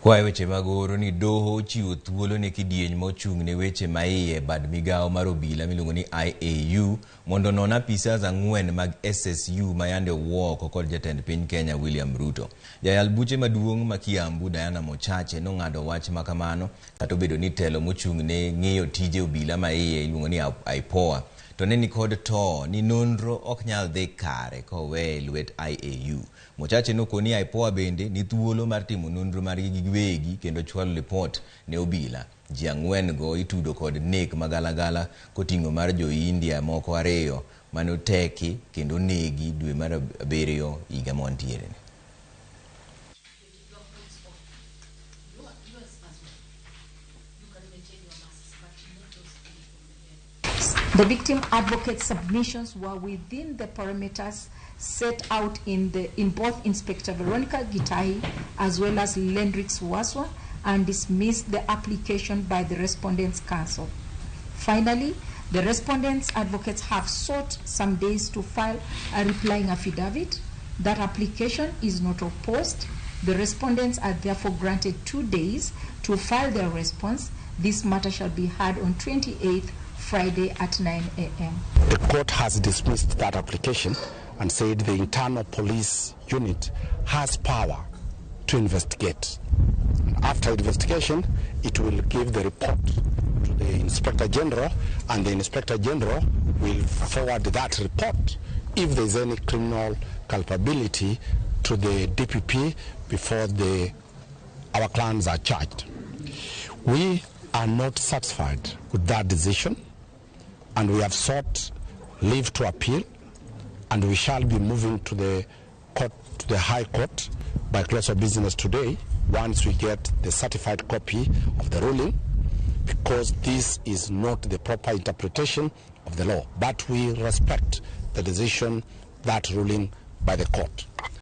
Kwa weche magoro ni Doho chiwo thuolo ne kidieny mochung' ne weche maiye bad migao mar obila miluongo ni IAU mondo non apisas 4 mag SSU mayande owuok kod jatend piny Kenya William Ruto. Jayal buche maduong' ma Kiambu Diana Mochache nong'ado wach makamano kata obedo ni telo mochung' ne ng'iyo tije obila maiye iluongo ni IPOA to ne ni kod to ni nonro ok nyal dhi kare kowe lwet IAU. Mochache nokoni IPOA bende ni thuolo mar timo nonro mar giwegi kendo chwalo report ne obila. Ji 4 go itudo kod nek magalagala koting'o mar jo India moko 2 manoteki kendo negi dwe mar 7 higa montiere. The victim advocate submissions were within the parameters set out in both Inspector Veronica Gitahi as well as Lendrix Waswa and dismissed the application by the Respondents' Council. Finally, the Respondents' advocates have sought some days to file a replying affidavit. That application is not opposed. The respondents are therefore granted 2 days to file their response. This matter shall be heard on 28th Friday at 9 a.m. The court has dismissed that application and said the internal police unit has power to investigate. After investigation, it will give the report to the Inspector General, and the Inspector General will forward that report if there is any criminal culpability to the DPP before our clans are charged. We are not satisfied with that decision, and we have sought leave to appeal, and we shall be moving to the court, to the High Court by close of business today once we get the certified copy of the ruling, because this is not the proper interpretation of the law. But we respect the decision, that ruling by the court.